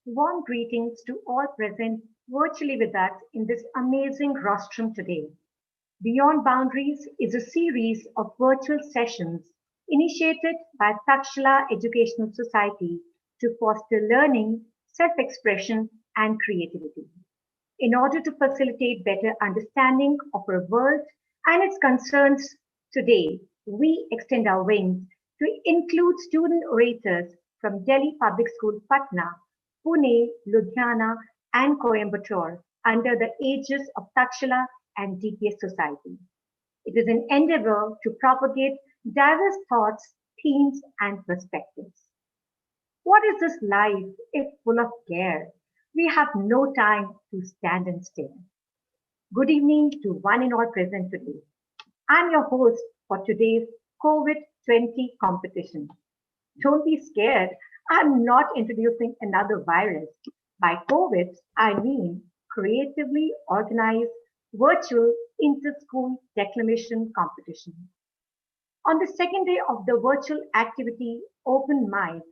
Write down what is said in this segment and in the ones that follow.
Warm greetings to all present virtually with us in this amazing rostrum today. Beyond Boundaries is a series of virtual sessions initiated by Takshila Educational Society to foster learning, self-expression, and creativity. In order to facilitate better understanding of our world and its concerns today, we extend our wings to include student orators from Delhi Public School Patna, Pune, Ludhiana, and Coimbatore under the aegis of Takshila and DPS Society. It is an endeavor to propagate diverse thoughts, themes, and perspectives. What is this life if full of care? We have no time to stand and stare. Good evening to one and all present today. I'm your host for today's COVID-20 competition. Don't be scared. I'm not introducing another virus. By COVID, I mean creatively organized virtual inter-school declamation competition. On the second day of the virtual activity Open Mic,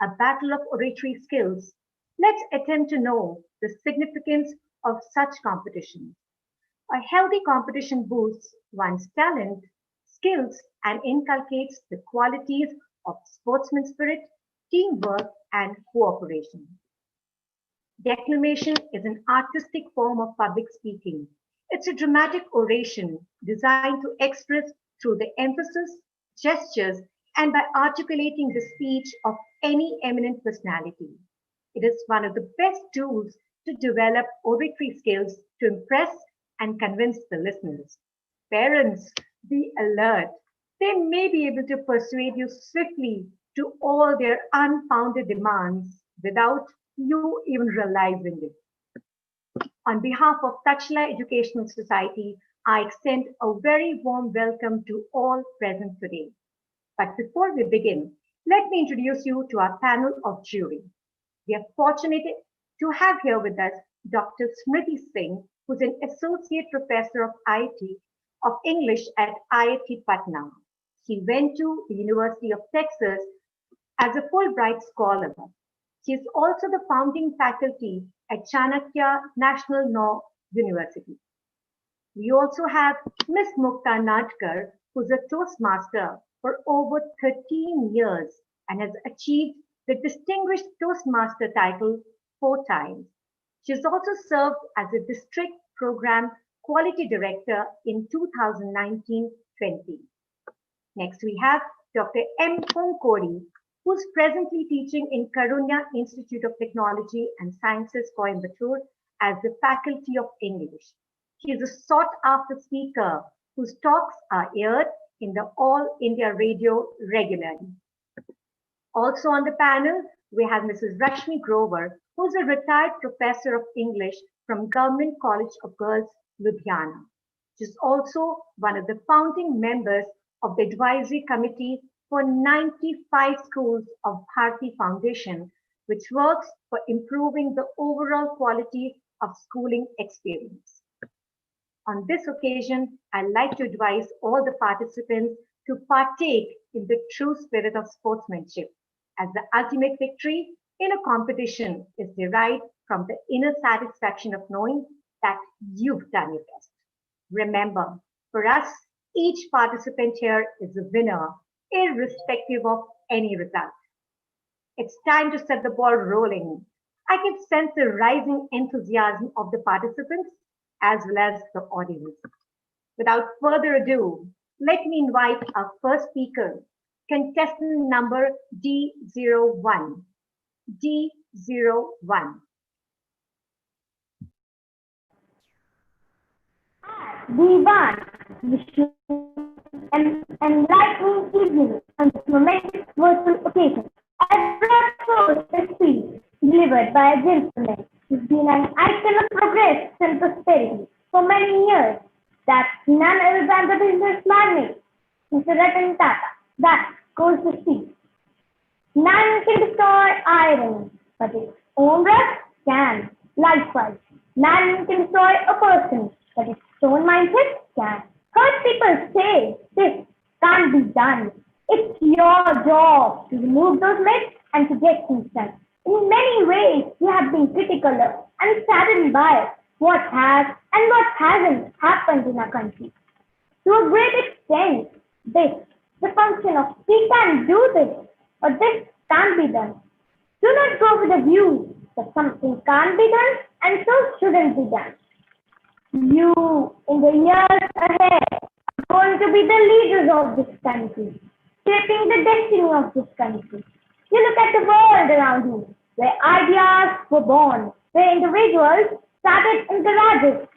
a battle of oratory skills, let's attempt to know the significance of such competition. A healthy competition boosts one's talent, skills, and inculcates the qualities of sportsman spirit, teamwork, and cooperation. Declamation is an artistic form of public speaking. It's a dramatic oration designed to express through the emphasis, gestures, and by articulating the speech of any eminent personality. It is one of the best tools to develop oratory skills to impress and convince the listeners. Parents, be alert. They may be able to persuade you swiftly to all their unfounded demands without you even realizing it. On behalf of Takshila Educational Society, I extend a very warm welcome to all present today. But before we begin, let me introduce you to our panel of jury. We are fortunate to have here with us Dr. Smriti Singh, who's an associate professor of IIT of English at IIT Patna. He went to the University of Texas as a Fulbright scholar. She is also the founding faculty at Chanakya National Law University. We also have Ms. Mukta Nadkar, who's a Toastmaster for over 13 years and has achieved the Distinguished Toastmaster title 4 times. She has also served as a District Program Quality Director in 2019-20. Next, we have Dr. M. Konkori, who's presently teaching in Karunya Institute of Technology and Sciences, Coimbatore, as the Faculty of English. He is a sought-after speaker whose talks are aired in the All India Radio regularly. Also on the panel, we have Mrs. Rashmi Grover, who is a retired professor of English from Government College of Girls, Ludhiana. She is also one of the founding members of the advisory committee for 95 schools of Bharti Foundation, which works for improving the overall quality of schooling experience. On this occasion, I'd like to advise all the participants to partake in the true spirit of sportsmanship, as the ultimate victory in a competition is derived from the inner satisfaction of knowing that you've done your best. Remember, for us, each participant here is a winner, irrespective of any result. It's time to set the ball rolling. I can sense the rising enthusiasm of the participants as well as the audience. Without further ado, let me invite our first speaker, contestant number D01. D01. V1, wish you an enlightening evening on this momentous virtual occasion. I brought forth a speech delivered by a gentleman who's been an icon of progress and prosperity for many years. That's none other than the business magnate, Mr. Ratan Tata. That goes to see. None can destroy iron, but its own breath can. Likewise, none can destroy a person, but its own mindset can. Heard people say this can't be done. It's your job to remove those myths and to get things done. In many ways, we have been critical of and saddened by what has and what hasn't happened in our country. To a great extent, this, the function of we can do this or this can't be done. Do not go with the view that something can't be done and so shouldn't be done. You, in the years ahead, are going to be the leaders of this country, shaping the destiny of this country. You look at the world around you, where ideas were born, where individuals started in garages.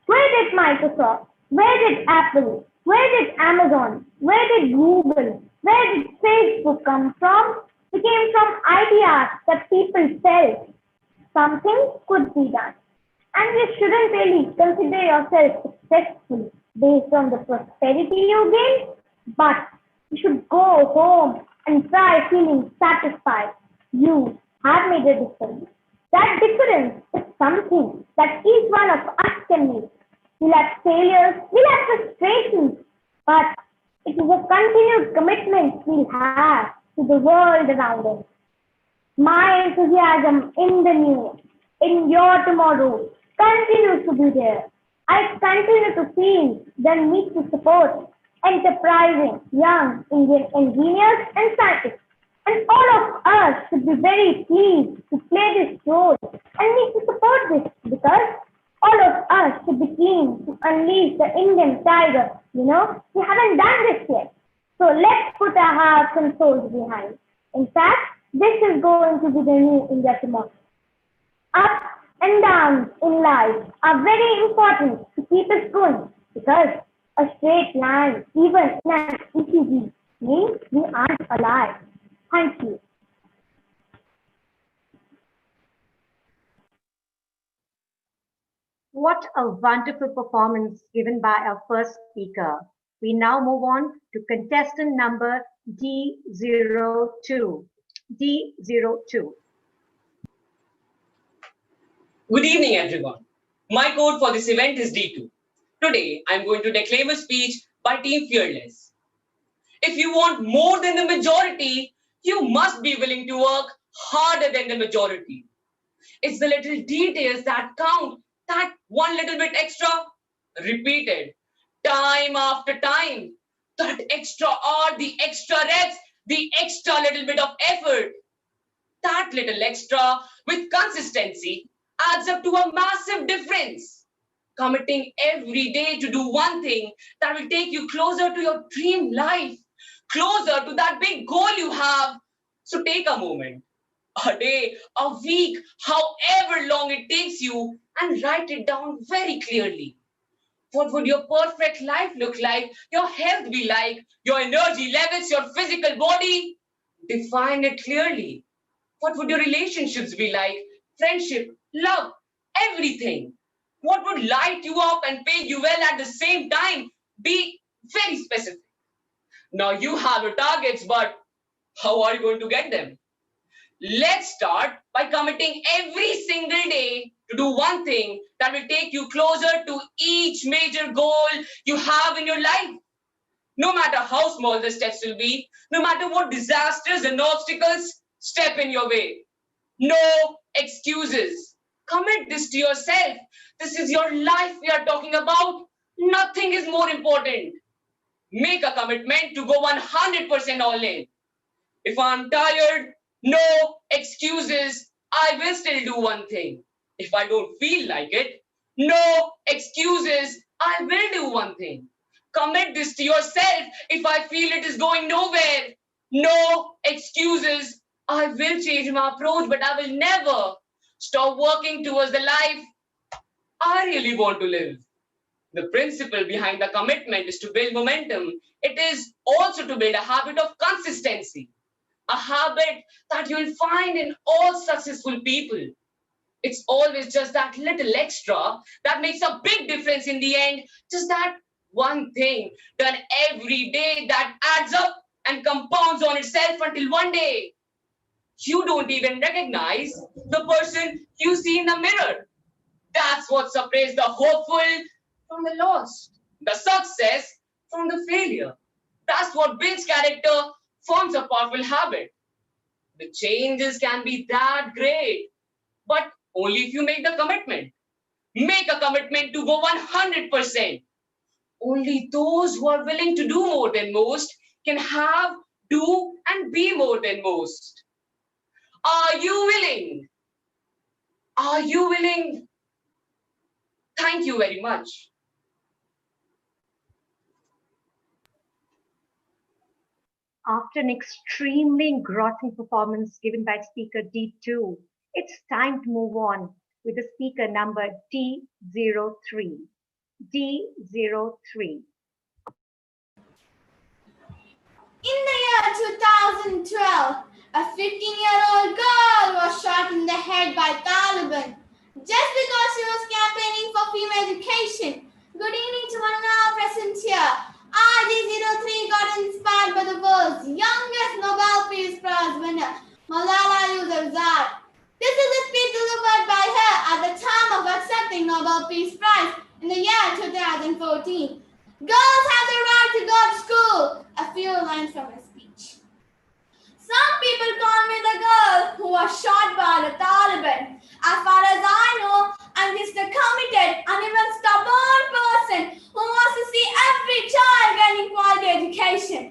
Where did Microsoft, where did Apple, where did Amazon, where did Google, where did Facebook come from? It came from ideas that people felt something could be done. And you shouldn't really consider yourself successful based on the prosperity you gain, but you should go home and try feeling satisfied. You have made a difference. That difference is something that each one of us can make. We'll have failures, we'll have frustrations, but it is a continued commitment we have to the world around us. My enthusiasm in the new, in your tomorrow, continues to be there. I continue to feel the need to support enterprising young Indian engineers and scientists. And all of us should be very pleased to play this role and need to support this because all of us should be keen to unleash the Indian tiger. We haven't done this yet. So let's put our hearts and souls behind. In fact, this is going to be the new India tomorrow. Ups and downs in life are very important to keep us going because a straight line, even in an ECG, means we aren't alive. Thank you. What a wonderful performance given by our first speaker. We now move on to contestant number D02. D02. Good evening, everyone. My code for this event is D2. Today, I'm going to declaim a speech by Team Fearless. If you want more than the majority, you must be willing to work harder than the majority. It's the little details that count, that one little bit extra, repeated, time after time. That extra hour, the extra reps, the extra little bit of effort. That little extra with consistency adds up to a massive difference. Committing every day to do one thing that will take you closer to your dream life, closer to that big goal you have. So take a moment, a day, a week, however long it takes you, and write it down very clearly. What would your perfect life look like? Your health be like? Your energy levels, your physical body? Define it clearly. What would your relationships be like? Friendship, love, everything. What would light you up and pay you well at the same time? Be very specific. Now you have your targets, but how are you going to get them? Let's start by committing every single day to do one thing that will take you closer to each major goal you have in your life. No matter how small the steps will be, no matter what disasters and obstacles step in your way. No excuses. Commit this to yourself. This is your life we are talking about. Nothing is more important. Make a commitment to go 100% all in. If I'm tired, no excuses. I will still do one thing. If I don't feel like it, no excuses. I will do one thing. Commit this to yourself. If I feel it is going nowhere, no excuses. I will change my approach, but I will never stop working towards the life I really want to live. The principle behind the commitment is to build momentum. It is also to build a habit of consistency, a habit that you'll find in all successful people. It's always just that little extra that makes a big difference in the end. Just that one thing done every day that adds up and compounds on itself until one day you don't even recognize the person you see in the mirror. That's what separates the hopeful from the lost, the success from the failure. That's what builds character, forms a powerful habit. The changes can be that great, but only if you make the commitment. Make a commitment to go 100%. Only those who are willing to do more than most can have, do, and be more than most. Are you willing? Are you willing? Thank you very much. After an extremely engrossing performance given by speaker D2, it's time to move on with the speaker number D03. D03. In the year 2012, a 15-year-old girl was shot in the head by Taliban just because she was campaigning for female education. Good evening to one now present here. ID03 got inspired by the world's youngest Nobel Peace Prize winner, Malala Yousafzai. This is a speech delivered by her at the time of accepting Nobel Peace Prize in the year 2014. Girls have the right to go to school. A few lines from her speech. Some people call me the girl who was shot by the Taliban. As far as I know, I'm just a committed and even stubborn person who wants to see every child getting quality education.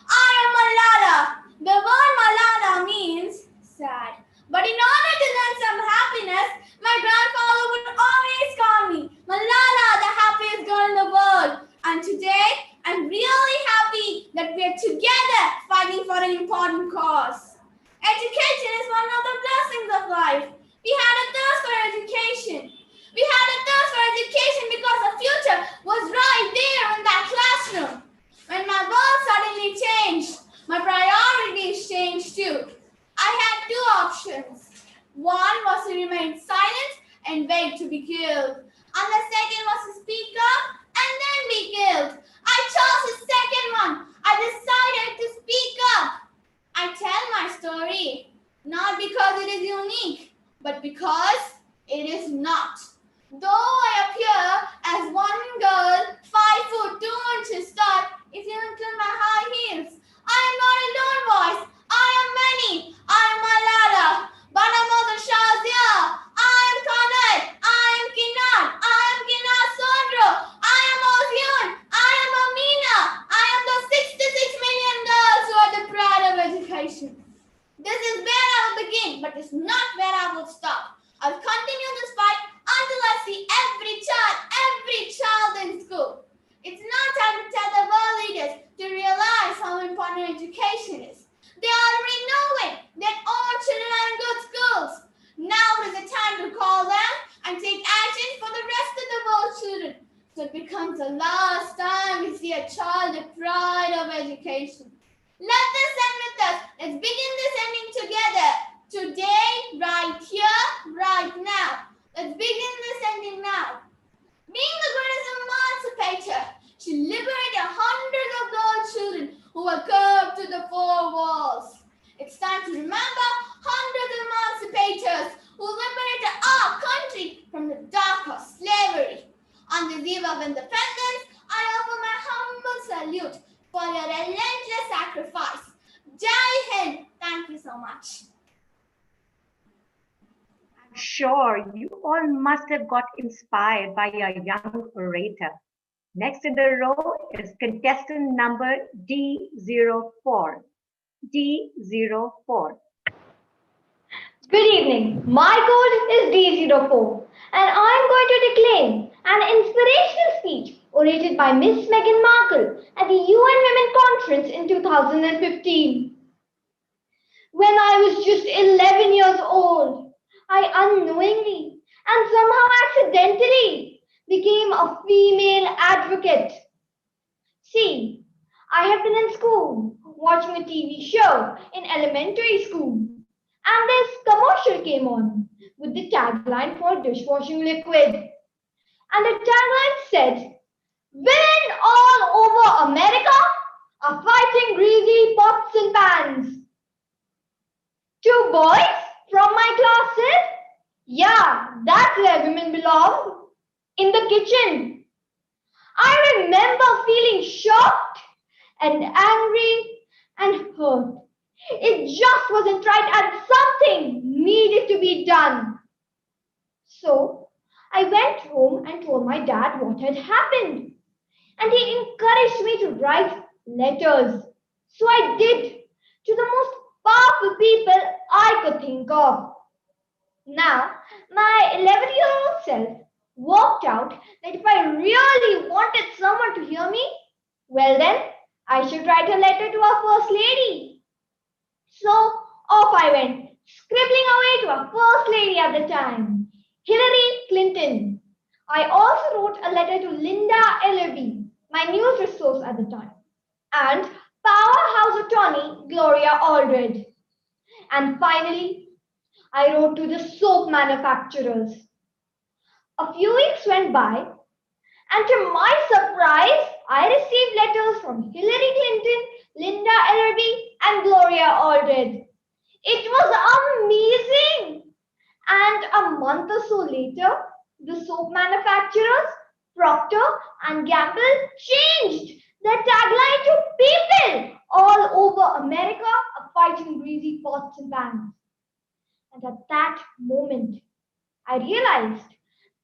I am Malala. The word Malala means sad. But in order to learn some happiness, my grandfather would always call me Malala, the happiest girl in the world. And today, I'm really happy that we're together fighting for an important cause. Education is one of the blessings of life. We had a thirst for education. We had a thirst for education because the future was right there in that classroom. When my world suddenly changed, my priorities changed too. I had two options. One was to remain silent and wait to be killed. And the second was to speak up and then be killed. I chose the second one. I decided to speak up. I tell my story, not because it is unique, but because it is not. Though I appear as one girl, 5 foot 2 inches tall, if you include my high heels, I am not a lone voice. I am many. I am Malala. But I'm also Shazia. I am Kanad. I am Kinad. I am Kinad Sondro. I am Ozyun. I am Amina. I am the 66 million girls who are deprived of education. This is where I will begin, but it's not where I will stop. I'll continue this fight until I see every child in school. It's now time to tell the world leaders to realize how important education is. They already know it. They all children are in good schools. Now is the time to call them and take action for the rest of the world's children. So it becomes the last time we see a child deprived of education. Let this end with us. Let's begin this ending together. Today, right here, right now. Let's begin this ending now. Being the greatest emancipator, she liberated hundreds of girl children who were curbed to the four walls. It's time to remember hundreds of emancipators who liberated our country from the dark of slavery. On the eve of independence, I offer my humble salute for your relentless sacrifice. Jai Hind. Thank you so much. I'm sure you all must have got inspired by your young orator. Next in the row is contestant number D04. D04. Good evening. My code is D04 and I'm going to declaim an inspirational speech orated by Miss Meghan Markle at the UN Women Conference in 2015. When I was just 11 years old, I unknowingly and somehow accidentally became a female advocate. See, I have been in school watching a TV show in elementary school, and this commercial came on with the tagline for dishwashing liquid. And the tagline said, "Women all over America are fighting greasy pots and pans." Two boys from my class said, "Yeah, that's where women belong, in the kitchen." I remember feeling shocked and angry and hurt. It just wasn't right and something needed to be done. So I went home and told my dad what had happened. And he encouraged me to write letters. So I did, to the most powerful people I could think of. Now, my 11-year-old self worked out that if I really wanted someone to hear me, well then, I should write a letter to our First Lady. So off I went, scribbling away to our First Lady at the time, Hillary Clinton. I also wrote a letter to Linda Ellerby, my news resource at the time, and powerhouse attorney Gloria Allred. And finally, I wrote to the soap manufacturers. A few weeks went by, and to my surprise, I received letters from Hillary Clinton, Linda Ellerby, and Gloria Allred. It was amazing! And a month or so later, the soap manufacturers, Procter and Gamble, changed their tagline to "People all over America are fighting greasy pots and pans." And at that moment, I realized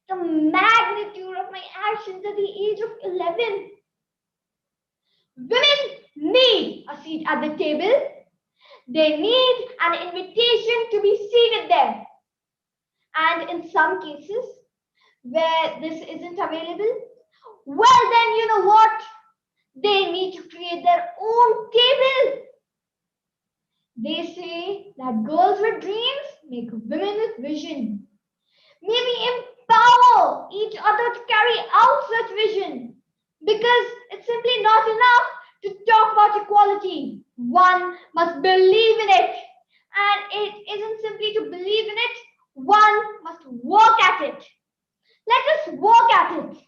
the magnitude of my actions at the age of 11. Women need a seat at the table. They need an invitation to be seated there. And in some cases where this isn't available, well, then you know what? They need to create their own table. They say that girls with dreams make women with vision. Maybe empower each other to carry out such vision, because it's simply not enough to talk about equality. One must believe in it. And it isn't simply to believe in it, one must work at it. Let us work at it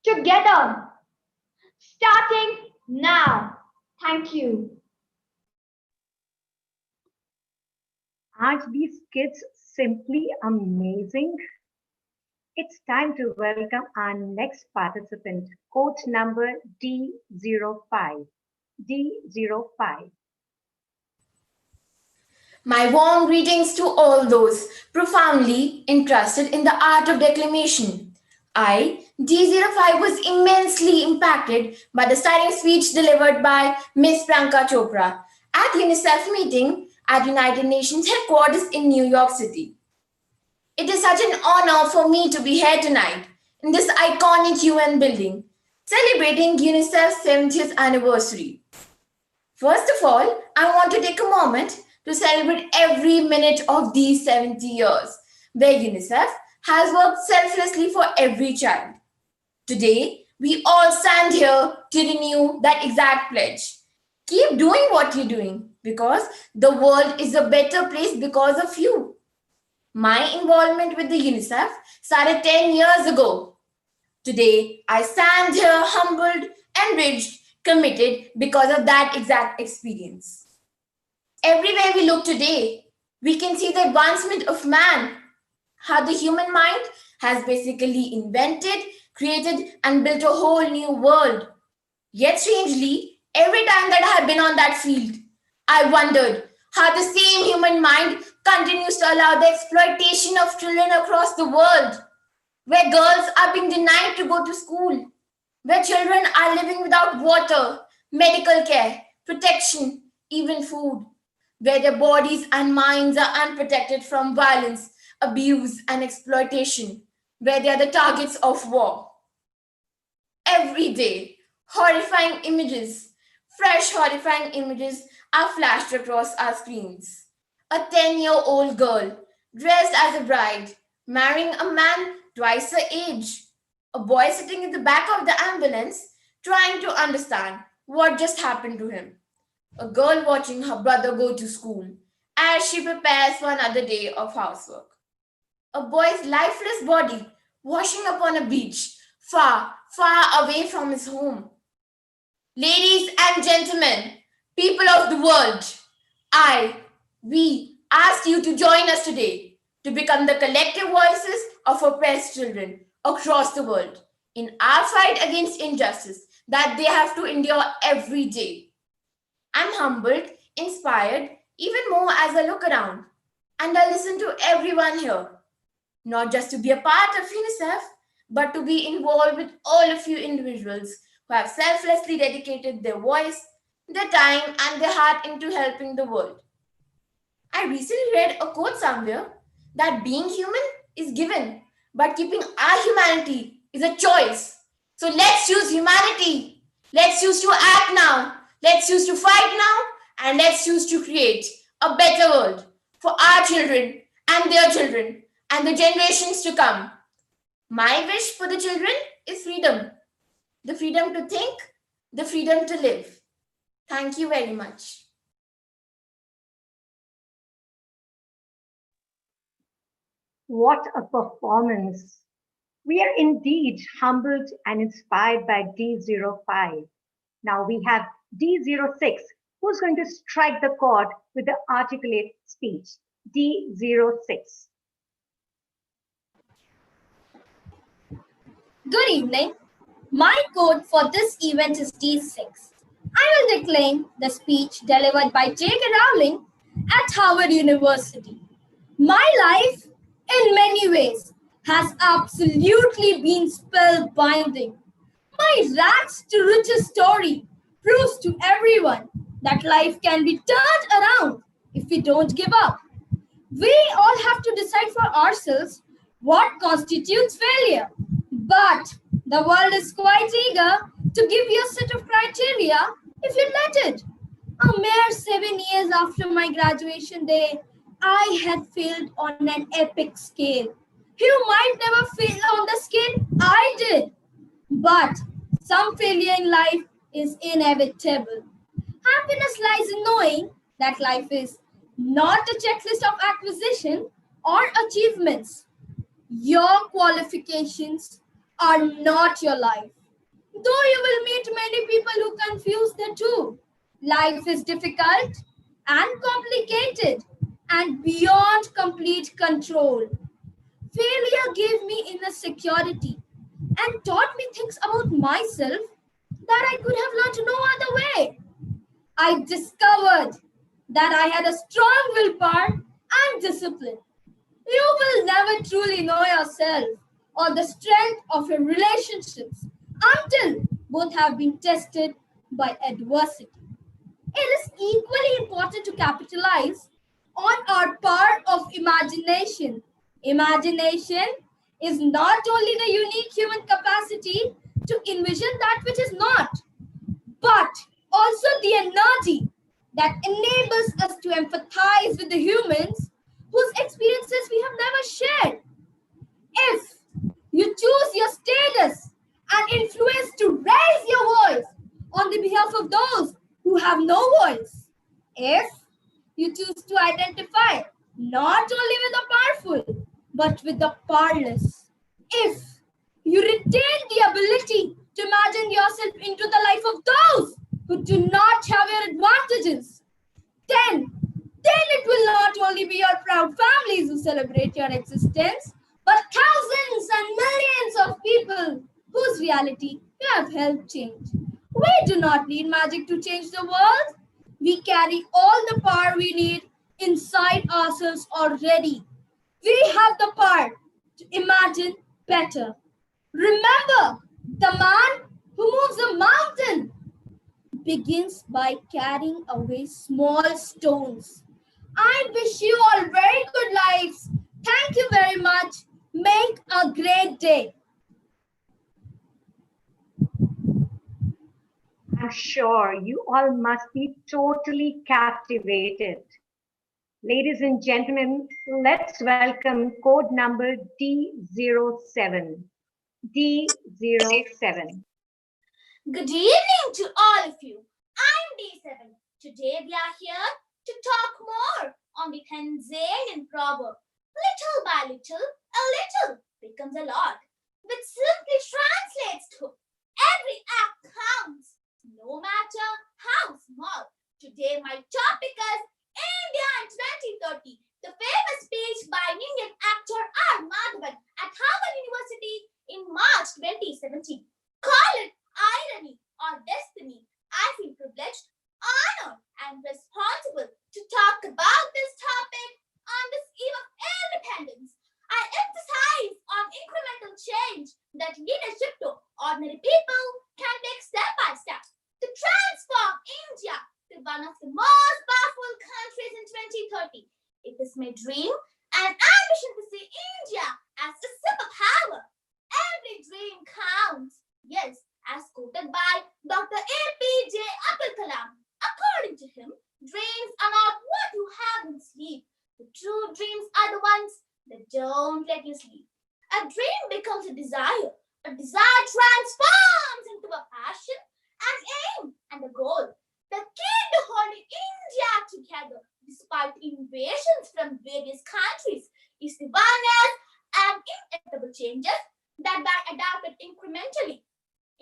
together, starting now. Thank you. Aren't these kids simply amazing? It's time to welcome our next participant, coach number D05. D05. My warm greetings to all those profoundly interested in the art of declamation. I, D05, was immensely impacted by the stunning speech delivered by Miss Priyanka Chopra at Unicef meeting at United Nations headquarters in New York City. It is such an honor for me to be here tonight in this iconic UN building, celebrating UNICEF's 70th anniversary. First of all, I want to take a moment to celebrate every minute of these 70 years, where UNICEF has worked selflessly for every child. Today, we all stand here to renew that exact pledge. Keep doing what you're doing, because the world is a better place because of you. My involvement with the UNICEF started 10 years ago. Today, I stand here humbled, enriched, committed because of that exact experience. Everywhere we look today, we can see the advancement of man, how the human mind has basically invented, created, and built a whole new world. Yet strangely, every time that I have been on that field, I wondered how the same human mind continues to allow the exploitation of children across the world, where girls are being denied to go to school, where children are living without water, medical care, protection, even food, where their bodies and minds are unprotected from violence, abuse, and exploitation, where they are the targets of war. Every day, fresh horrifying images are flashed across our screens. A 10-year-old girl dressed as a bride, marrying a man twice her age. A boy sitting in the back of the ambulance, trying to understand what just happened to him. A girl watching her brother go to school as she prepares for another day of housework. A boy's lifeless body washing up on a beach, far, far away from his home. Ladies and gentlemen, people of the world, we ask you to join us today to become the collective voices of oppressed children across the world in our fight against injustice that they have to endure every day. I'm humbled, inspired, even more as I look around and I listen to everyone here. Not just to be a part of Unicef, but to be involved with all of you individuals who have selflessly dedicated their voice, their time, and their heart into helping the world. I recently read a quote somewhere that being human is given, but keeping our humanity is a choice. So let's choose humanity. Let's choose to act now. Let's choose to fight now. And let's choose to create a better world for our children and their children and the generations to come. My wish for the children is freedom. The freedom to think, the freedom to live. Thank you very much. What a performance! We are indeed humbled and inspired by D05. Now we have D06, who's going to strike the chord with the articulate speech. D06. Good evening. My code for this event is D6. I will declaim the speech delivered by J.K. Rowling at Harvard University. My life, in many ways, has absolutely been spellbinding. My rags to riches story proves to everyone that life can be turned around if we don't give up. We all have to decide for ourselves what constitutes failure. But the world is quite eager to give you a set of criteria if you let it. A mere 7 years after my graduation day, I had failed on an epic scale. You might never fail on the scale I did. But some failure in life is inevitable. Happiness lies in knowing that life is not a checklist of acquisition or achievements. Your qualifications are not your life. Though you will meet many people who confuse the two. Life is difficult and complicated and beyond complete control. Failure gave me inner security and taught me things about myself that I could have learned no other way. I discovered that I had a strong willpower and discipline. You will never truly know yourself or the strength of your relationships until both have been tested by adversity. It is equally important to capitalize on our power of imagination. Imagination is not only the unique human capacity to envision that which is not, but also the energy that enables us to empathize with the humans whose experiences we have never shared. If you choose your status and influence to raise your voice on the behalf of those who have no voice, if you choose to identify not only with the powerful but with the powerless, if you retain the ability to imagine yourself into the life of those who do not have your advantages, then it will not only be your proud families who celebrate your existence, but thousands and millions of people whose reality you have helped change. We do not need magic to change the world. We carry all the power we need inside ourselves already. We have the power to imagine better. Remember, the man who moves a mountain begins by carrying away small stones. I wish you all very good lives. Thank you very much. Make a great day. I'm sure you all must be totally captivated. Ladies and gentlemen, let's welcome code number D07. D07. Good evening to all of you. I'm D7. Today we are here to talk more on the Tanzanian proverb, little by little, a little becomes a lot, which simply translates to every act counts, no matter how small. Today my topic is India in 2030, the famous speech by Indian actor R. Madhavan at Harvard University in March 2017. Call it irony or destiny. I feel privileged, honored, and responsible to talk about one of the most powerful countries in 2030. It is my dream and ambition to see India as a superpower. Every dream counts. Yes, as quoted by Dr. APJ Abdul Kalam. According to him, dreams are not what you have in sleep. The true dreams are the ones that don't let you sleep. A dream becomes a desire. A desire transforms into a passion, an aim, and a goal. The key to holding India together, despite invasions from various countries, is the awareness and inevitable changes that are adopted incrementally.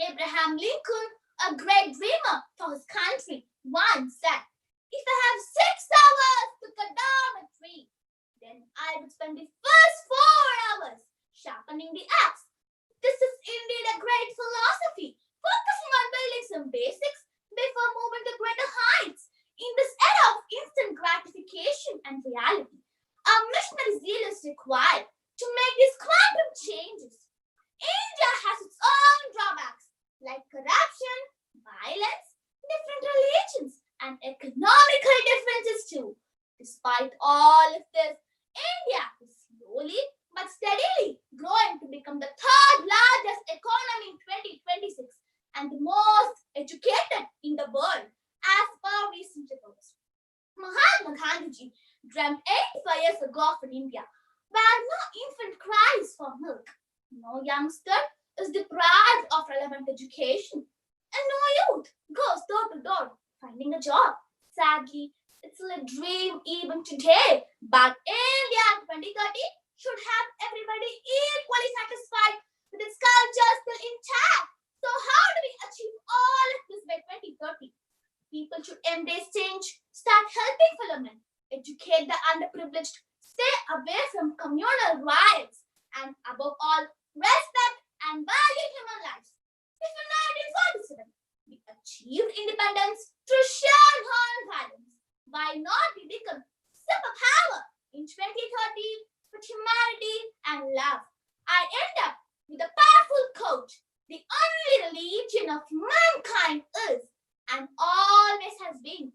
Abraham Lincoln, a great dreamer for his country, once said, "If I have 6 hours to cut down a tree, then I would spend the first 4 hours sharpening the axe." This is indeed a great philosophy, focusing on building some basics before moving to greater heights. In this era of instant gratification and reality, a missionary zeal is required to make these quantum changes. India has its own drawbacks like corruption, violence, different religions, and economical differences too. Despite all of this, India is slowly but steadily growing to become the third largest economy in 2026 and the most educated in the world as per recent reports. Mahatma Gandhi dreamt 85 years ago of an India where no infant cries for milk, no youngster is deprived of relevant education, and no youth goes door to door finding a job. Sadly, it's still a dream even today, but India 2030 should have everybody equally satisfied with its culture still intact. So how do we achieve all of this by 2030? People should embrace change, start helping fellow men, educate the underprivileged, stay away from communal riots, and above all, respect and value human lives. If in 1947 we achieved independence through sheer non-violence, why not we become superpower in 2030 with humanity and love? I end up with a powerful quote: "The only religion of mankind is and always has been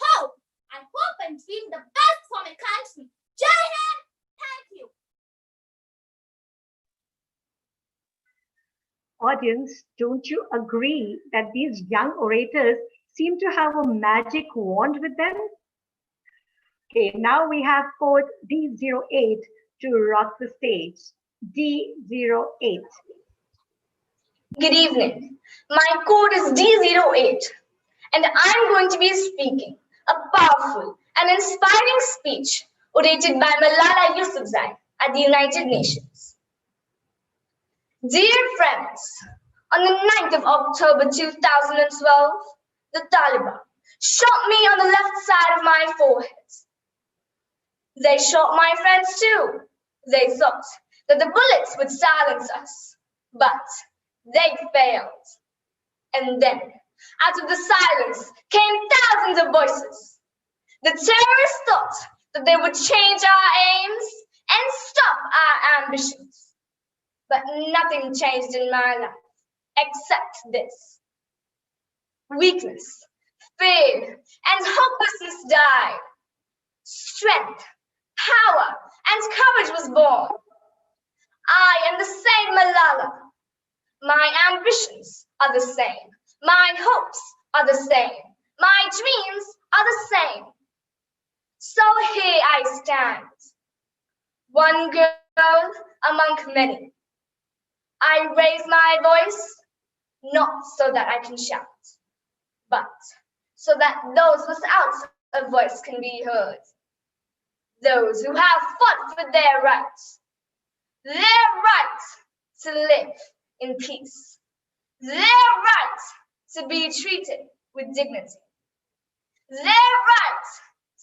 hope." I hope and dream the best for my country. Jai Hind! Thank you. Audience, don't you agree that these young orators seem to have a magic wand with them? Okay, now we have code D08 to rock the stage. D08. Good evening. My code is D08, and I'm going to be speaking a powerful and inspiring speech orated by Malala Yousafzai at the United Nations. Dear friends, on the 9th of October 2012, the Taliban shot me on the left side of my forehead. They shot my friends too. They thought that the bullets would silence us, but they failed. And then, out of the silence, came thousands of voices. The terrorists thought that they would change our aims and stop our ambitions. But nothing changed in my life, except this. Weakness, fear, and hopelessness died. Strength, power, and courage was born. I am the same Malala. My ambitions are the same. My hopes are the same. My dreams are the same. So here I stand, one girl among many. I raise my voice, not so that I can shout, but so that those without a voice can be heard. Those who have fought for their right to live in peace, their right to be treated with dignity, their right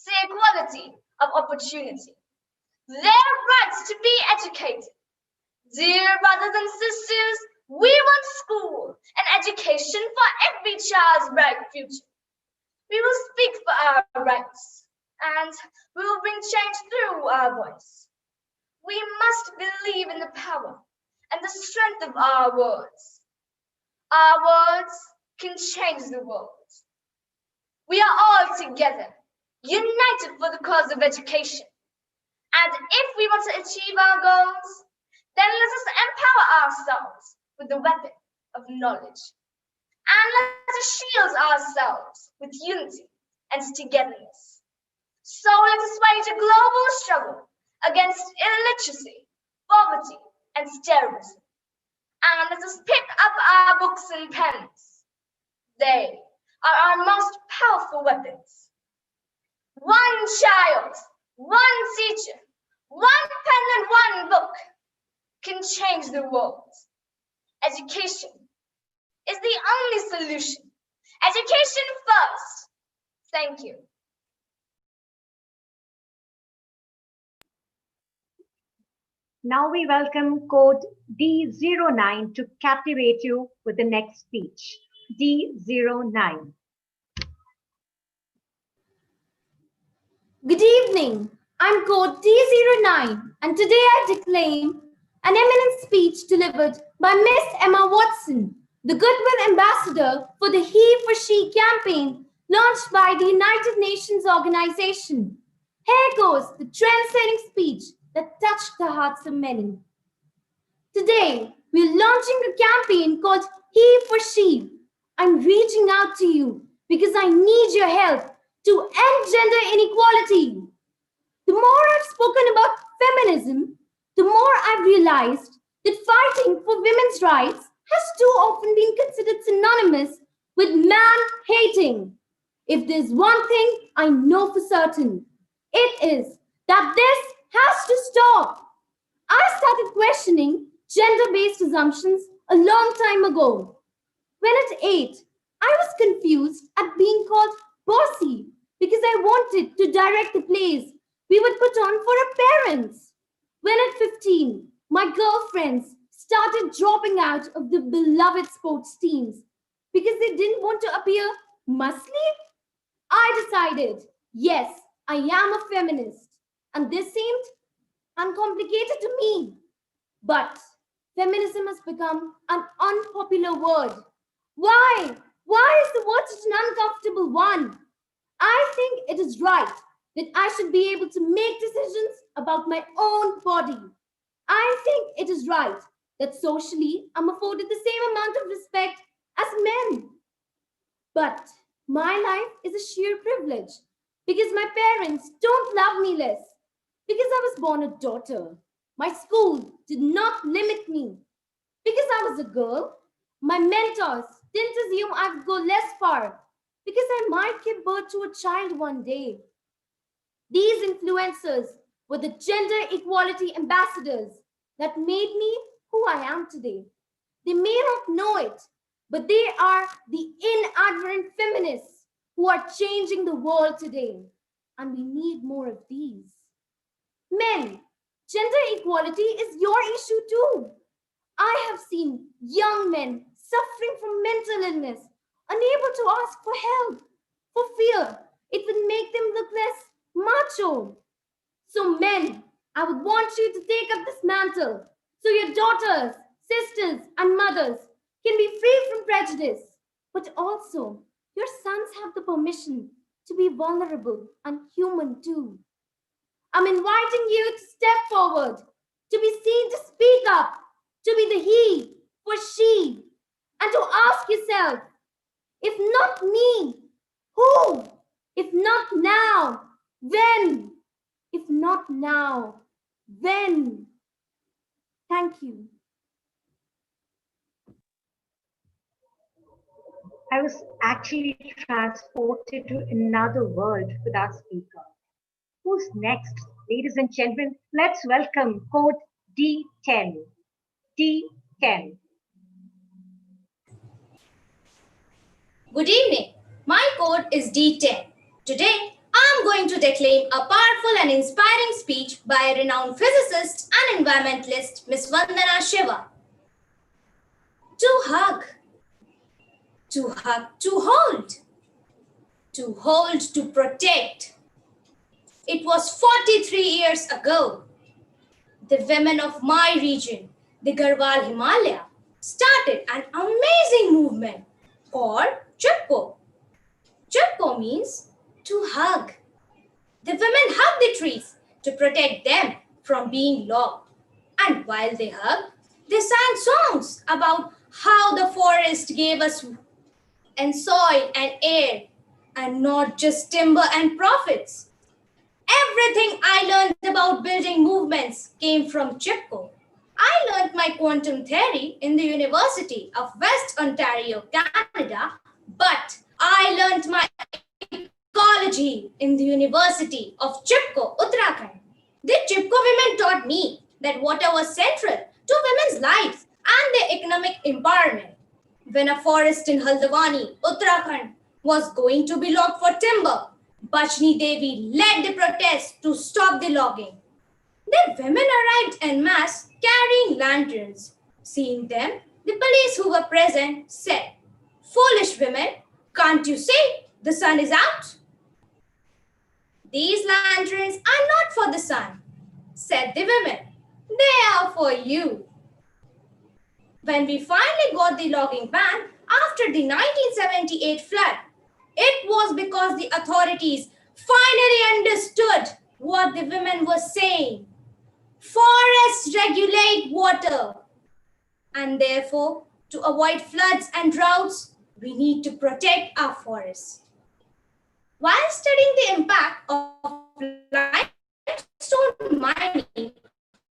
to equality of opportunity, their right to be educated. Dear brothers and sisters, we want school and education for every child's bright future. We will speak for our rights, and we will bring change through our voice. We must believe in the power and the strength of our words. Our words can change the world. We are all together, united for the cause of education. And if we want to achieve our goals, then let us empower ourselves with the weapon of knowledge. And let us shield ourselves with unity and togetherness. So let us wage a global struggle against illiteracy, poverty, and terrorism. And let us pick up our books and pens. They are our most powerful weapons. One child, one teacher, one pen and one book can change the world. Education is the only solution. Education first. Thank you. Now we welcome code D09 to captivate you with the next speech. D09. Good evening. I'm code D09 and today I declaim an eminent speech delivered by Miss Emma Watson, the Goodwill Ambassador for the He for She campaign launched by the United Nations organization. Here goes the trend-setting speech that touched the hearts of many. Today, we're launching a campaign called He for She. I'm reaching out to you because I need your help to end gender inequality. The more I've spoken about feminism, the more I've realized that fighting for women's rights has too often been considered synonymous with man-hating. If there's one thing I know for certain, it is that this has to stop. I started questioning gender-based assumptions a long time ago. When at 8, I was confused at being called bossy because I wanted to direct the plays we would put on for our parents. When at 15, my girlfriends started dropping out of the beloved sports teams because they didn't want to appear muscly, I decided, yes, I am a feminist. And this seemed uncomplicated to me. But feminism has become an unpopular word. Why? Why is the word such an uncomfortable one? I think it is right that I should be able to make decisions about my own body. I think it is right that socially I'm afforded the same amount of respect as men. But my life is a sheer privilege because my parents don't love me less. Because I was born a daughter, my school did not limit me. Because I was a girl, my mentors didn't assume I would go less far because I might give birth to a child one day. These influencers were the gender equality ambassadors that made me who I am today. They may not know it, but they are the inadvertent feminists who are changing the world today. And we need more of these. Men, gender equality is your issue too. I have seen young men suffering from mental illness, unable to ask for help, for fear it would make them look less macho. So men, I would want you to take up this mantle so your daughters, sisters, and mothers can be free from prejudice. But also, your sons have the permission to be vulnerable and human too. I'm inviting you to step forward, to be seen to speak up, to be the he for she, and to ask yourself, if not me, who? If not now, when? If not now, when? Thank you. I was actually transported to another world with our speaker. Who's next? Ladies and gentlemen, let's welcome code D10. D10. Good evening. My code is D10. Today, I'm going to declaim a powerful and inspiring speech by a renowned physicist and environmentalist, Miss Vandana Shiva. To hug, to hold, to protect. It was 43 years ago. The women of my region, the Garhwal Himalaya, started an amazing movement called Chipko. Chipko means to hug. The women hug the trees to protect them from being logged. And while they hugged, they sang songs about how the forest gave us and soil and air, and not just timber and profits. Everything I learned about building movements came from Chipko. I learned my quantum theory in the University of West Ontario, Canada, but I learned my ecology in the University of Chipko, Uttarakhand. The Chipko women taught me that water was central to women's lives and their economic empowerment. When a forest in Haldwani, Uttarakhand, was going to be logged for timber, Bachni Devi led the protest to stop the logging. The women arrived en masse carrying lanterns. Seeing them, the police who were present said, "Foolish women, can't you see the sun is out?" "These lanterns are not for the sun," said the women. "They are for you." When we finally got the logging ban after the 1978 flood, it was because the authorities finally understood what the women were saying. Forests regulate water, and therefore, to avoid floods and droughts, we need to protect our forests. While studying the impact of limestone mining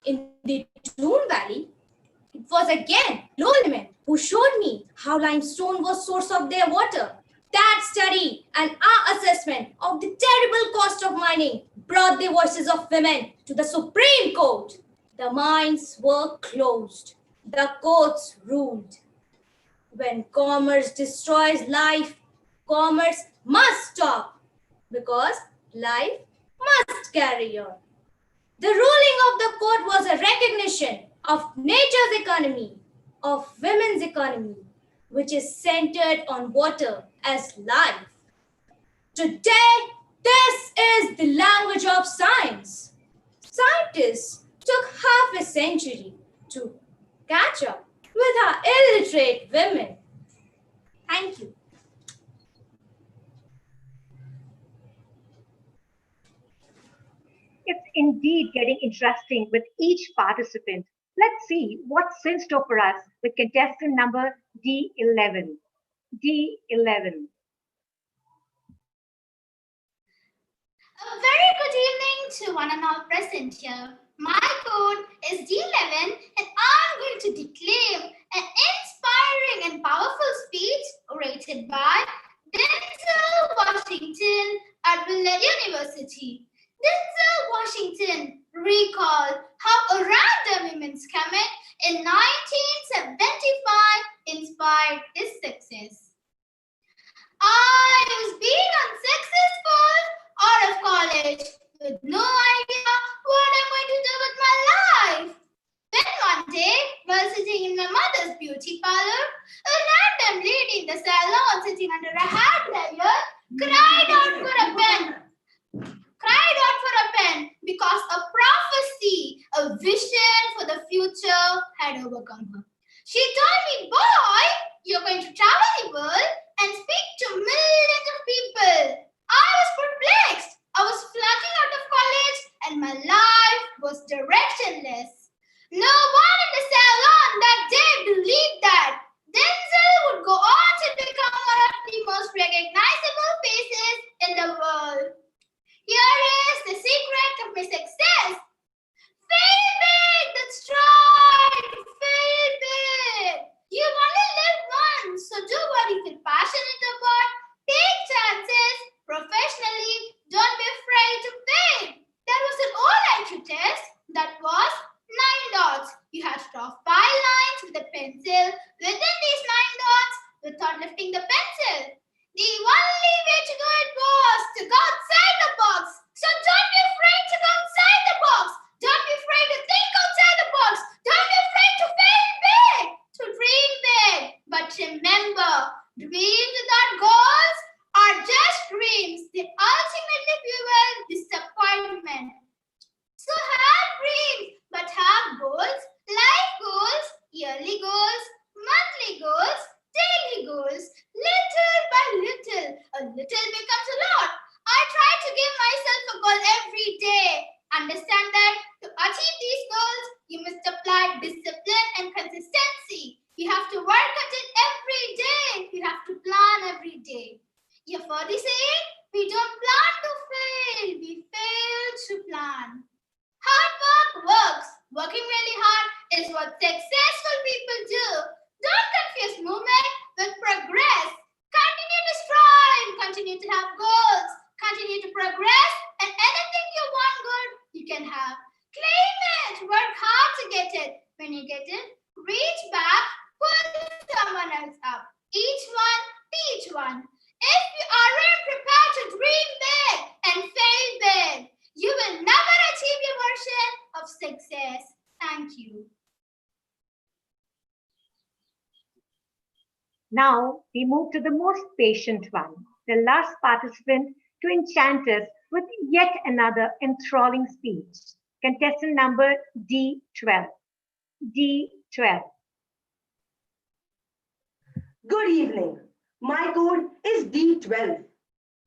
in the Doon Valley, it was again local women who showed me how limestone was source of their water. That study and our assessment of the terrible cost of mining brought the voices of women to the Supreme Court. The mines were closed. The courts ruled. When commerce destroys life, commerce must stop because life must carry on. The ruling of the court was a recognition of nature's economy, of women's economy, which is centered on water as life. Today, this is the language of science. Scientists took half a century to catch up with our illiterate women. Thank you. It's indeed getting interesting with each participant. Let's see what's in store for us with contestant number D11. D11. A very good evening to one and all present here. My code is D11 and I'm going to declaim an inspiring and powerful speech orated by Denzel Washington at Willard University. Denzel Washington recalled how a random immense comet in 1975 inspired his success. I was being unsuccessful out of college with no idea what I'm going to do with my life. Then one day, while sitting in my mother's beauty parlor, a random lady in the salon sitting under a hair dryer cried out for a pen because a prophecy, a vision for the future had overcome her. She told me, "Boy, you're going to travel the world and speak to millions of people." I was perplexed. I was flunking out of college and my life was directionless. No one in the salon that day believed that Denzel would go on to become one of the most recognizable faces in the world. Here is the secret of my success. Fail big, that's right. Fail big. You only live once, so do what you feel passionate about. Take chances. Professionally, don't be afraid to fail. There was an old IQ test that was 9 dots. You had to draw 5 lines with a pencil within these 9 dots without lifting the pencil. The only way to do it was to go outside the box. So don't be afraid to go outside the box. Don't be afraid to think outside the box. Don't be afraid to fail big, to dream big. But remember, dreams without goals are just dreams. They ultimately fuel disappointment. So have dreams, but have goals, life goals, yearly goals, monthly goals, daily goals. Little by little, a little becomes a lot. I Understand that to achieve these goals, you must apply discipline and consistency. You have to work at it every day. You have to plan every day. You've heard the saying, we don't plan to fail, we fail to plan. Hard work works. Working really hard is what successful people do. Don't confuse movement with progress. Continue to strive, continue to have goals, continue to progress, and anything you want good, you can have. Claim it, work hard to get it. When you get it, reach back, pull someone else up. Each one, teach one. If you aren't prepared to dream big and fail big, you will never achieve your version of success. Thank you. Now we move to the most patient one, the last participant to enchant us with yet another enthralling speech. Contestant number D12. D12. Good evening. My code is D12.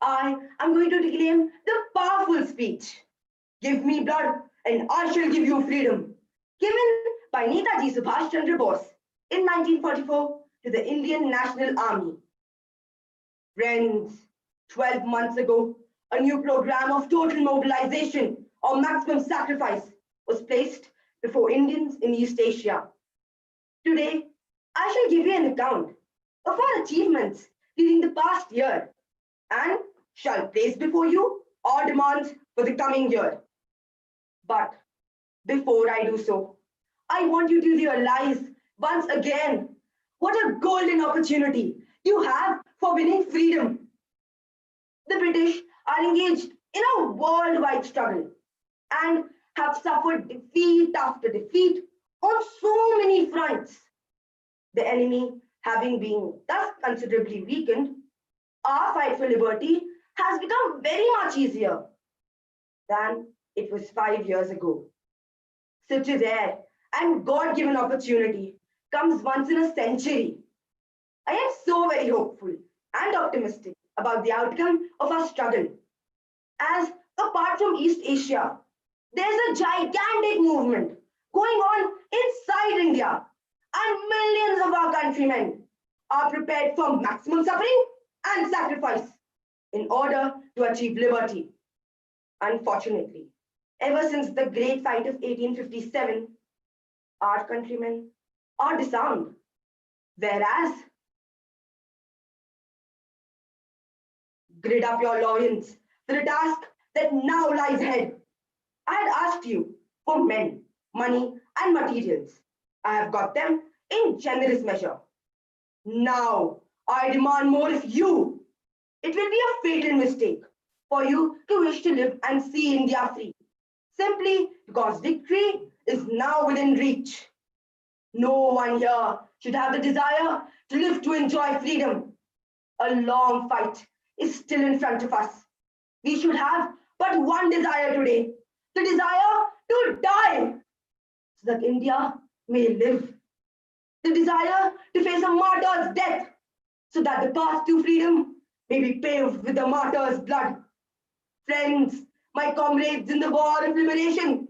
I am going to declaim the powerful speech. Give me blood and I shall give you freedom. Given by Netaji Subhash Chandra Bose in 1944 to the Indian National Army. Friends, 12 months ago, a new program of total mobilization or maximum sacrifice was placed before Indians in East Asia. Today, I shall give you an account of our achievements during the past year and shall place before you our demands for the coming year. But before I do so, I want you to realize once again what a golden opportunity you have for winning freedom. The British are engaged in a worldwide struggle and have suffered defeat after defeat on so many fronts. The enemy having been thus considerably weakened, our fight for liberty has become very much easier than it was 5 years ago. Such a rare and God-given opportunity comes once in a century. I am so very hopeful and optimistic about the outcome of our struggle. As apart from East Asia, there's a gigantic movement going on inside India, and millions of our countrymen are prepared for maximum suffering and sacrifice in order to achieve liberty. Unfortunately, ever since the Great Fight of 1857, our countrymen are disarmed, whereas gird up your loins for the task that now lies ahead. I had asked you for men, money, and materials. I have got them in generous measure. Now I demand more of you. It will be a fatal mistake for you to wish to live and see India free, simply because victory is now within reach. No one here should have the desire to live to enjoy freedom. A long fight is still in front of us. We should have but one desire today, the desire to die, so that India may live. The desire to face a martyr's death, so that the path to freedom may be paved with the martyr's blood. Friends, my comrades in the war of liberation,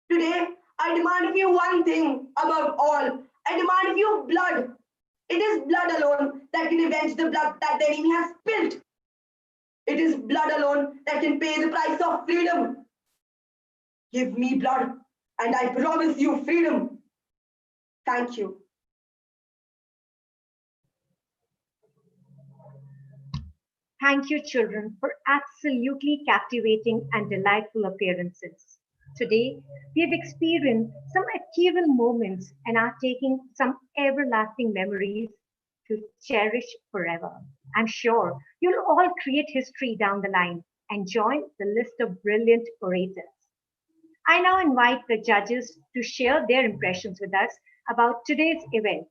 today I demand of you one thing above all. I demand of you blood. It is blood alone that can avenge the blood that the enemy has spilled. It is blood alone that can pay the price of freedom. Give me blood, and I promise you freedom. Thank you. Thank you, children, for absolutely captivating and delightful appearances. Today, we have experienced some archival moments and are taking some everlasting memories to cherish forever. I'm sure you'll all create history down the line and join the list of brilliant orators. I now invite the judges to share their impressions with us about today's event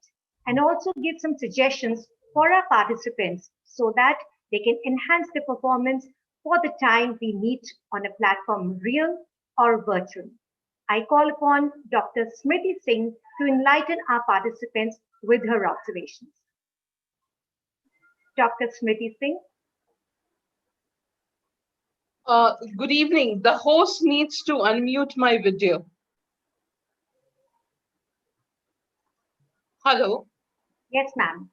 and also give some suggestions for our participants so that they can enhance their performance for the time we meet on a platform, real or virtual. I call upon Dr. Smriti Singh to enlighten our participants with her observations. Dr. Smriti Singh. Good evening. The host needs to unmute my video. Hello. Yes, ma'am.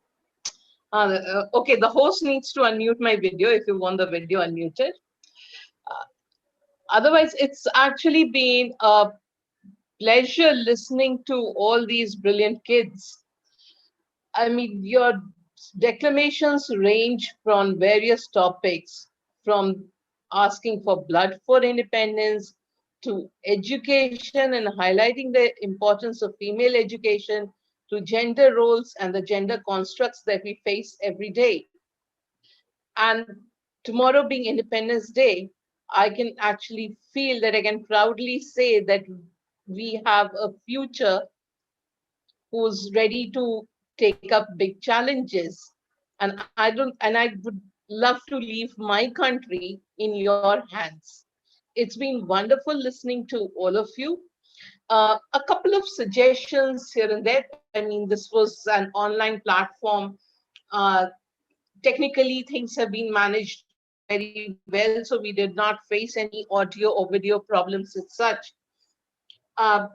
Okay, the host needs to unmute my video if you want the video unmuted. Otherwise, it's actually been a pleasure listening to all these brilliant kids. I mean, your declamations range from various topics, from asking for blood for independence to education and highlighting the importance of female education to gender roles and the gender constructs that we face every day. And tomorrow being Independence Day, I can actually feel that I can proudly say that we have a future who's ready to take up big challenges. And I would love to leave my country in your hands. It's been wonderful listening to all of you. A couple of suggestions here and there. I mean, this was an online platform. Uh, Technically, things have been managed very well, so we did not face any audio or video problems as such. Uh,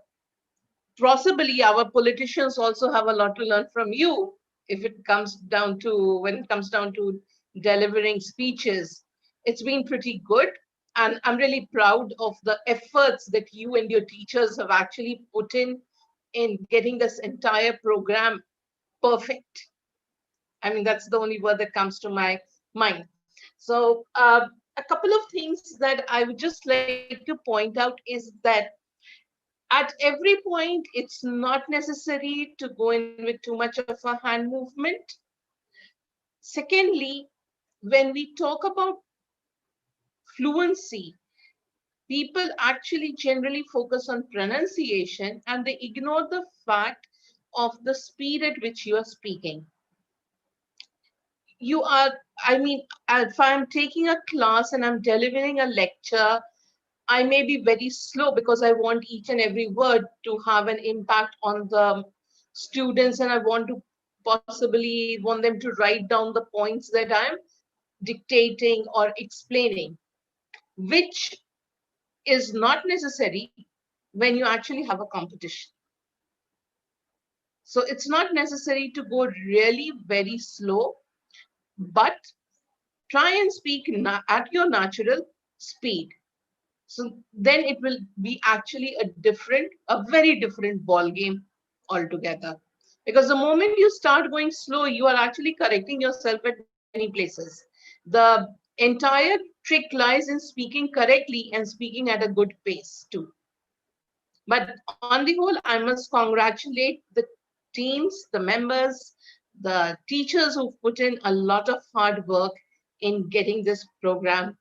Possibly our politicians also have a lot to learn from you if it comes down to when it comes down to delivering speeches. It's been pretty good, and I'm really proud of the efforts that you and your teachers have actually put in getting this entire program perfect. I mean, that's the only word that comes to my mind. So a couple of things that I would just like to point out is that at every point, it's not necessary to go in with too much of a hand movement. Secondly, when we talk about fluency, people actually generally focus on pronunciation and they ignore the fact of the speed at which you are speaking. You are, I mean, if I'm taking a class and I'm delivering a lecture, I may be very slow because I want each and every word to have an impact on the students, and I want to possibly want them to write down the points that I'm dictating or explaining, which is not necessary when you actually have a competition. So it's not necessary to go really very slow, but try and speak at your natural speed. So then it will be actually a very different ball game altogether. Because the moment you start going slow, you are actually correcting yourself at many places. The entire trick lies in speaking correctly and speaking at a good pace too. But on the whole, I must congratulate the teams, the members, the teachers who've put in a lot of hard work in getting this program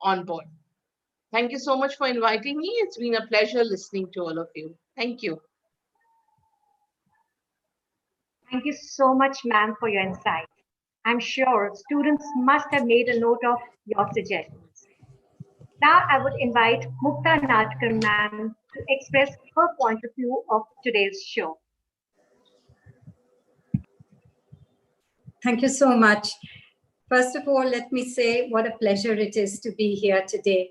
on board. Thank you so much for inviting me. It's been a pleasure listening to all of you. Thank you. Thank you so much, ma'am, for your insight. I'm sure students must have made a note of your suggestions. Now I would invite Mukta Natkar ma'am to express her point of view of today's show. Thank you so much. First of all, let me say what a pleasure it is to be here today.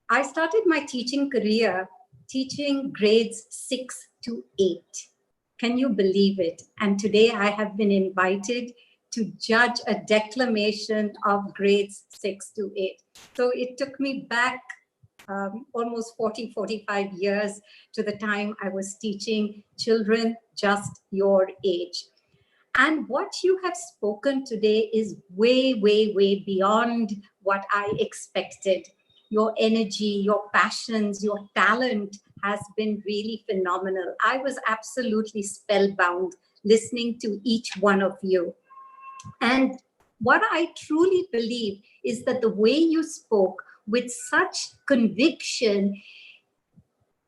I started my teaching career teaching grades 6 to 8. Can you believe it? And today I have been invited to judge a declamation of grades 6 to 8. So it took me back almost 40, 45 years to the time I was teaching children just your age. And what you have spoken today is way, way, way beyond what I expected. Your energy, your passions, your talent has been really phenomenal. I was absolutely spellbound listening to each one of you. And what I truly believe is that the way you spoke with such conviction,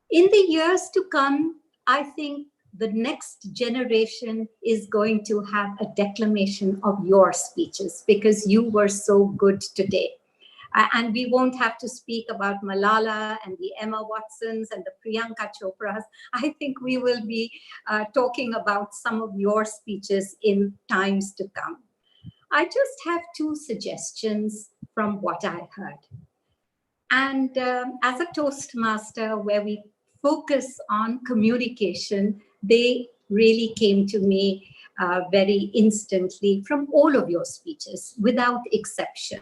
in the years to come, I think the next generation is going to have a declamation of your speeches because you were so good today. And we won't have to speak about Malala and the Emma Watsons and the Priyanka Chopras. I think we will be talking about some of your speeches in times to come. I just have two suggestions from what I heard. And as a Toastmaster, where we focus on communication, they really came to me very instantly from all of your speeches, without exception.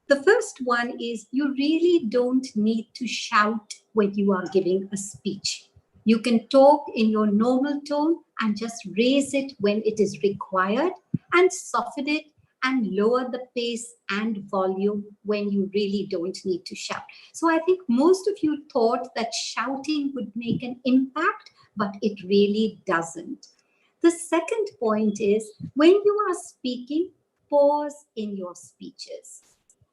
The first one is you really don't need to shout when you are giving a speech. You can talk in your normal tone and just raise it when it is required and soften it and lower the pace and volume when you really don't need to shout. So I think most of you thought that shouting would make an impact, but it really doesn't. The second point is when you are speaking, pause in your speeches.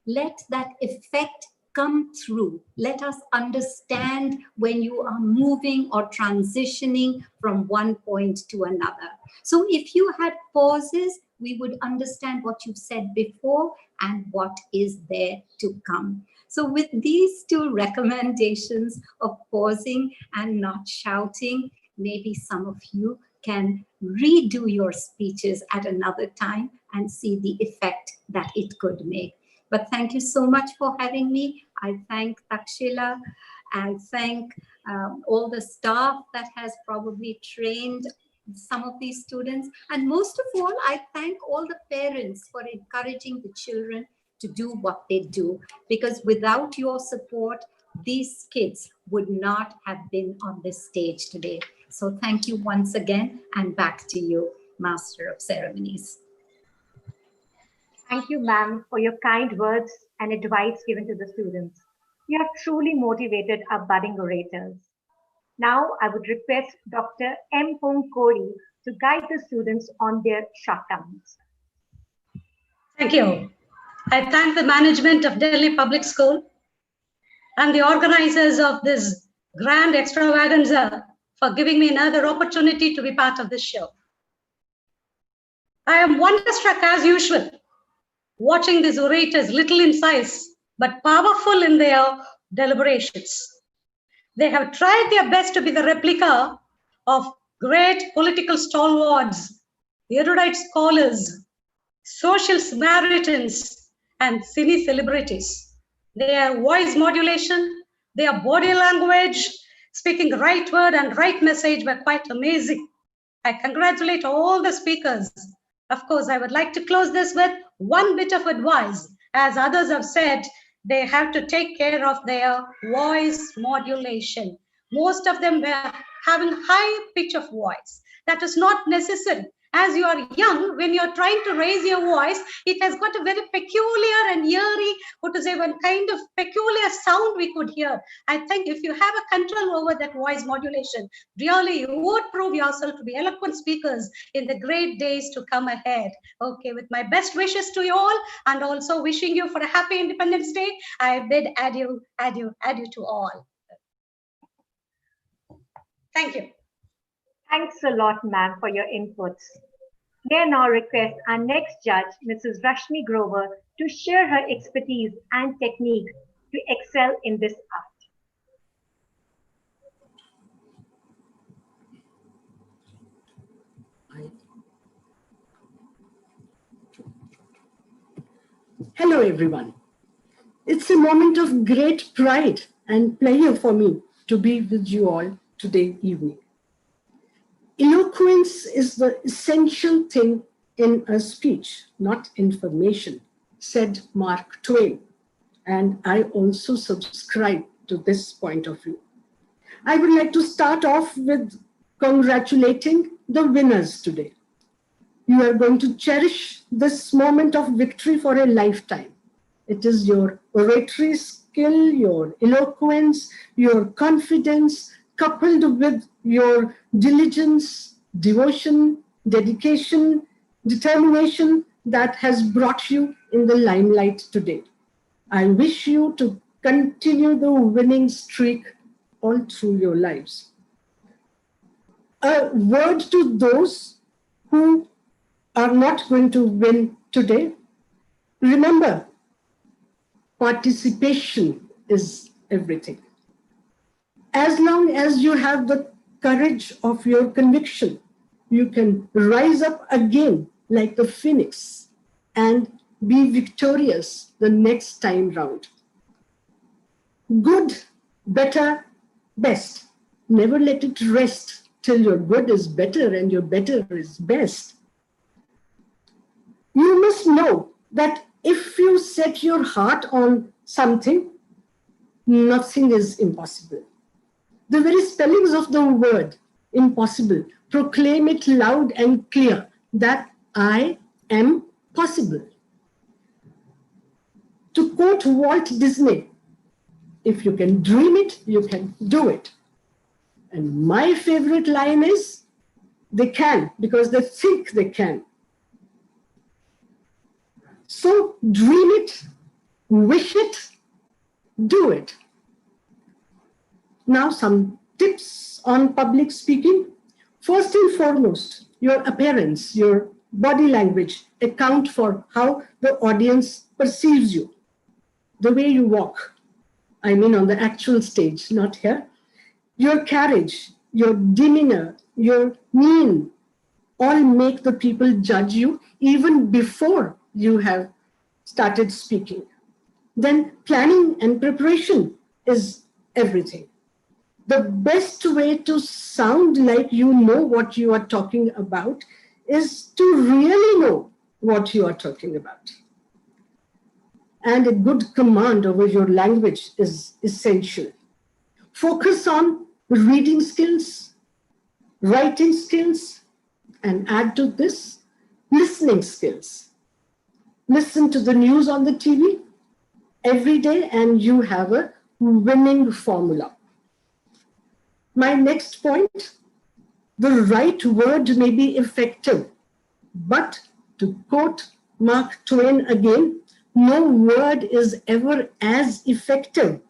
Let that effect come through. Let us understand when you are moving or transitioning from one point to another. So if you had pauses, we would understand what you've said before and what is there to come. So with these two recommendations of pausing and not shouting, maybe some of you can redo your speeches at another time and see the effect that it could make. But thank you so much for having me. I thank Takshila. I thank all the staff that has probably trained some of these students. And most of all, I thank all the parents for encouraging the children to do what they do. Because without your support, these kids would not have been on this stage today. So thank you once again, and back to you, Master of Ceremonies. Thank you, ma'am, for your kind words and advice given to the students. You have truly motivated our budding orators. Now, I would request Dr. M. Pong Kori to guide the students on their shortcomings. Thank you. I thank the management of Delhi Public School and the organizers of this grand extravaganza for giving me another opportunity to be part of this show. I am wonderstruck as usual, watching these orators, little in size, but powerful in their deliberations. They have tried their best to be the replica of great political stalwarts, erudite scholars, social Samaritans, and cine celebrities. Their voice modulation, their body language, speaking right word and right message were quite amazing. I congratulate all the speakers. Of course, I would like to close this with one bit of advice. As others have said, they have to take care of their voice modulation. Most of them were having high pitch of voice. That is not necessary. As you are young, when you're trying to raise your voice, it has got a very peculiar and eerie, what to say, one kind of peculiar sound we could hear. I think if you have a control over that voice modulation, really you would prove yourself to be eloquent speakers in the great days to come ahead. Okay, with my best wishes to you all, and also wishing you for a happy Independence Day, I bid adieu, adieu, adieu to all. Thank you. Thanks a lot, ma'am, for your inputs. May I now request our next judge, Mrs. Rashmi Grover, to share her expertise and technique to excel in this art. Hello, everyone. It's a moment of great pride and pleasure for me to be with you all today evening. Eloquence is the essential thing in a speech, not information, said Mark Twain, and I also subscribe to this point of view. I would like to start off with congratulating the winners today. You are going to cherish this moment of victory for a lifetime. It is your oratory skill, your eloquence, your confidence, coupled with your diligence, devotion, dedication, determination that has brought you in the limelight today. I wish you to continue the winning streak all through your lives. A word to those who are not going to win today. Remember, participation is everything. As long as you have the courage of your conviction, you can rise up again like the phoenix and be victorious the next time round. good, better, best. Never let it rest till your good is better and your better is best. You must know that if you set your heart on something, nothing is impossible. The very spellings of the word impossible proclaim it loud and clear that I am possible. To quote Walt Disney, if you can dream it, you can do it. And my favorite line is, they can because they think they can. So dream it, wish it, do it. Now some tips on public speaking. First and foremost, your appearance, your body language account for how the audience perceives you. The way you walk, I mean on the actual stage, not here. Your carriage, your demeanor, your mien, all make the people judge you even before you have started speaking. Then planning and preparation is everything. The best way to sound like you know what you are talking about is to really know what you are talking about. And a good command over your language is essential. Focus on reading skills, writing skills, and add to this, listening skills. Listen to the news on the TV every day and you have a winning formula. My next point, the right word may be effective, but to quote Mark Twain again, no word is ever as effective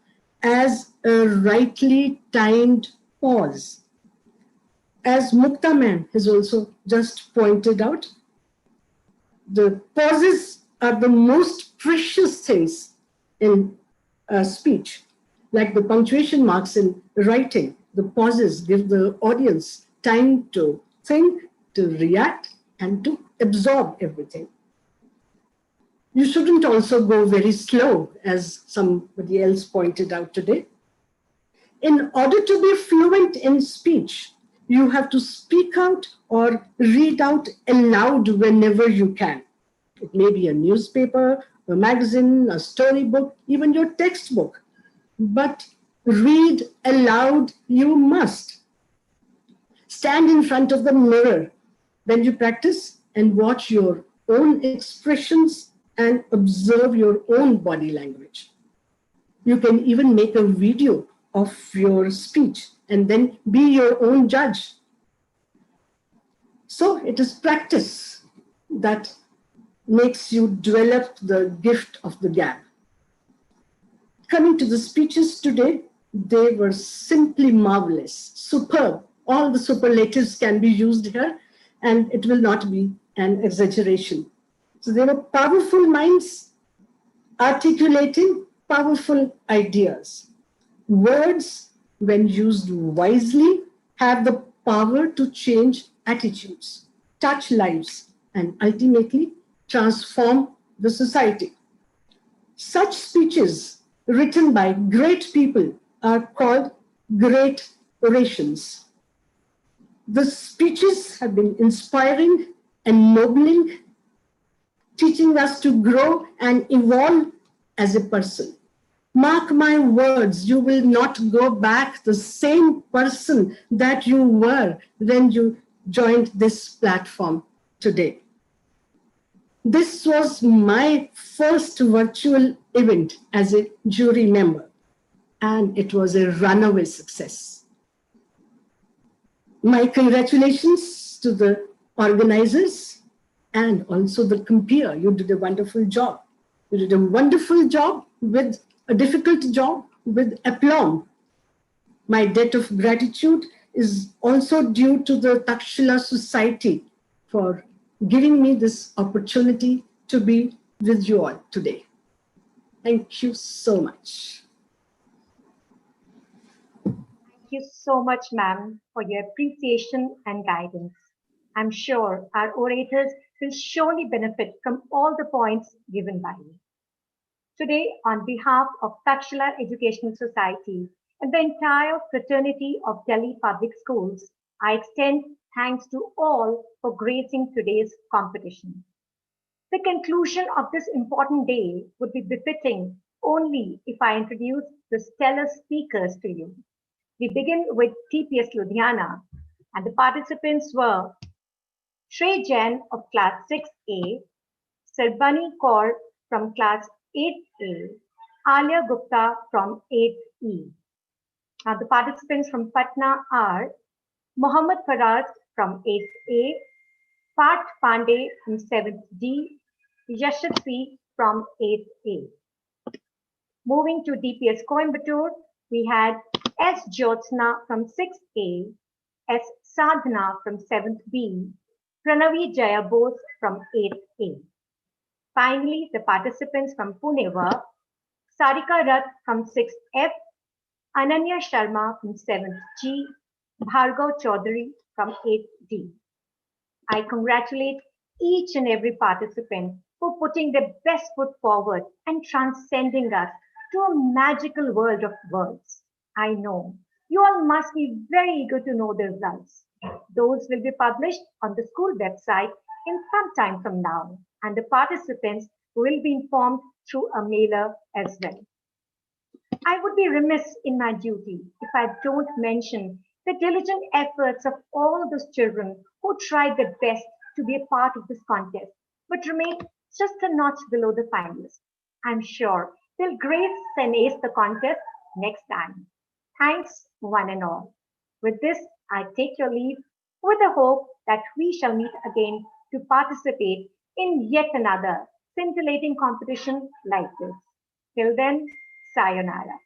as a rightly timed pause. As Mukta ma'am has also just pointed out, the pauses are the most precious things in speech, like the punctuation marks in writing. The pauses give the audience time to think, to react, and to absorb everything. You shouldn't also go very slow, as somebody else pointed out today. In order to be fluent in speech, you have to speak out or read out aloud whenever you can. It may be a newspaper, a magazine, a storybook, even your textbook. But read aloud you must. Stand in front of the mirror when you practice and watch your own expressions and observe your own body language. You can even make a video of your speech and then be your own judge. So it is practice that makes you develop the gift of the gab. Coming to the speeches today, they were simply marvelous, superb. All the superlatives can be used here, and it will not be an exaggeration. So they were powerful minds articulating powerful ideas. Words, when used wisely, have the power to change attitudes, touch lives, and ultimately transform the society. Such speeches written by great people are called great orations. The speeches have been inspiring, ennobling, teaching us to grow and evolve as a person. Mark my words, you will not go back the same person that you were when you joined this platform today. This was my first virtual event as a jury member, and it was a runaway success. My congratulations to the organizers and also the compere. You did a wonderful job. You did a wonderful job with a difficult job with aplomb. My debt of gratitude is also due to the Takshila Society for giving me this opportunity to be with you all today. Thank you so much. Thank you so much, ma'am, for your appreciation and guidance. I'm sure our orators will surely benefit from all the points given by you. Today, on behalf of Takshila Educational Society and the entire fraternity of Delhi Public Schools, I extend thanks to all for gracing today's competition. The conclusion of this important day would be befitting only if I introduce the stellar speakers to you. We begin with TPS Ludhiana, and the participants were Shrey Jain of class 6A, Sarbani Kaur from class 8A, Alia Gupta from 8E. Now the participants from Patna are Mohammad Faraz from 8A, Parth Pandey from 7th D, Yashasvi from 8A. Moving to DPS Coimbatore, we had S. Jyotsna from 6A, S. Sadhana from 7th B, Pranavi Jaya Bose from 8A. Finally, the participants from Pune were Sarika Rath from 6F, Ananya Sharma from 7th G, Bhargav Chaudhary from 8D. I congratulate each and every participant for putting their best foot forward and transcending us to a magical world of words. I know you all must be very eager to know the results. Those will be published on the school website in some time from now, and the participants will be informed through a mailer as well. I would be remiss in my duty if I don't mention the diligent efforts of all those children who tried their best to be a part of this contest, but remained just a notch below the finalists. I'm sure they'll grace and ace the contest next time. Thanks, one and all. With this, I take your leave with the hope that we shall meet again to participate in yet another scintillating competition like this. Till then, sayonara.